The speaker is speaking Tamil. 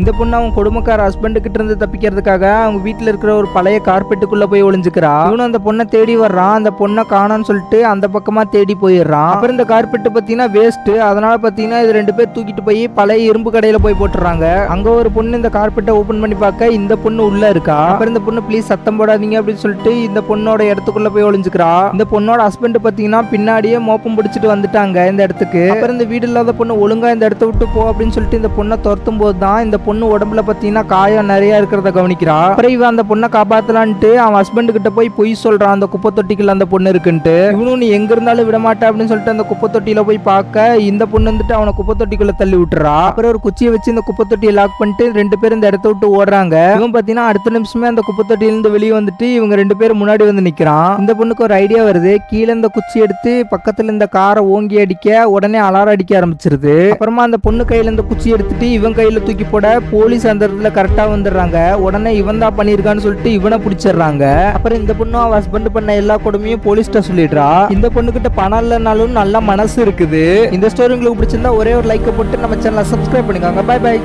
இந்த பொண்ணு அவங்க கொடுமைக்கார ஹஸ்பண்ட் கிட்ட இருந்து தப்பிக்கிறதுக்காக அவங்க வீட்டுல இருக்கிற ஒரு பழைய கார்பெட்டுக்குள்ள போய் ஒளிஞ்சுக்கிறா. இவனும் அந்த பொண்ணை தேடி வர்றான். அந்த பொண்ணை காணான்னு சொல்லிட்டு அந்த பக்கமா தேடி போயிடுறான். அப்புறம் இந்த கார்பெட் பாத்தீங்கன்னா வேஸ்ட். அதனால பாத்தீங்கன்னா இது 2 பேர் தூக்கிட்டு போய் பழைய இரும்பு கடையில போய் போட்டுறாங்க. அங்க ஒரு பொண்ணு இந்த கார்பெட்டை ஓபன் பண்ணி பார்க்க இந்த பொண்ணு உள்ள இருக்கா. அப்புறம் இந்த பொண்ணு ப்ளீஸ் சத்தம் போடாதீங்க அப்படின்னு சொல்லிட்டு இந்த பொண்ணோட இடத்துக்குள்ள போய் ஒளிஞ்சுக்கிறா. இந்த பொண்ணோட ஹஸ்பண்ட் பாத்தீங்கன்னா பின்னாடியே மோப்பம் பிடிச்சிட்டு வந்துட்டாங்க இந்த இடத்துக்கு. அப்புறம் இந்த வீடு இல்லாத பொண்ணு ஒழுங்கா இந்த இடத்த விட்டு போ அப்படின்னு சொல்லிட்டு இந்த பொண்ணை துரத்தும் போது தான் இந்த பொண்ணு உடம்புல பாத்தீங்கன்னா காயம் நிறைய இருக்கிறத கவனிக்கிறா. அப்புறம் இவன் அந்த பொண்ணை காப்பாத்தலான்ட்டு அவன் ஹஸ்பண்ட் கிட்ட போய் பொய் சொல்றான். அந்த குப்பை தொட்டிக்குள்ள அந்த பொண்ணு இருக்குன்ட்டு. இவனும் நீ எங்க இருந்தாலும் விட மாட்டா அப்படின்னு சொல்லிட்டு அந்த குப்பை தொட்டியில போய் பார்க்க இந்த பொண்ணு வந்துட்டு அவனை குப்பை தொட்டிக்குள்ள தள்ளி விட்டுறா. அப்புறம் ஒரு குச்சியை வச்சு இந்த குப்பை தொட்டியை லாக் பண்ணிட்டு 2 பேரும் இந்த இடத்த விட்டு ஓடுறாங்க. இவன் பாத்தீங்கன்னா அடுத்த நிமிஷமே அந்த குப்பை தொட்டியிலிருந்து வெளியே வந்துட்டு இவங்க 2 பேரும் முன்னாடி வந்து நிக்கிறான். இந்த பொண்ணுக்கு ஒரு ஐடியா வருது. கீழே இந்த குச்சி எடுத்து பக்கத்துல இந்த காரை ஓங்கி அடிக்க உடனே அலாரம் அடிக்க ஆரம்பிச்சிருது. அப்புறமா அந்த பொண்ணு கையில இந்த குச்சி எடுத்துட்டு இவன் கையில தூக்கி போட போலீஸ் அந்த இடத்துல கரெக்டா வந்துடுறாங்க. உடனே இவன் தான் பண்ணிருக்கான்னு சொல்லிட்டு இவனை பிடிச்சிடுறாங்க. அப்புறம் இந்த பொண்ணு அவன் ஹஸ்பண்ட் பண்ண எல்லா கொடுமையும் போலீஸ்ட்ட சொல்லிடுறா. இந்த பொண்ணு கிட்ட பணம் இல்லைனாலும் நல்ல மனசு இருக்குது. இந்த ஸ்டோரி உங்களுக்கு பிடிச்சிருந்தா ஒரே ஒரு லைக் போட்டு நம்ம சேனலை சப்ஸ்கிரைப் பண்ணிக்கோங்க. Bye by.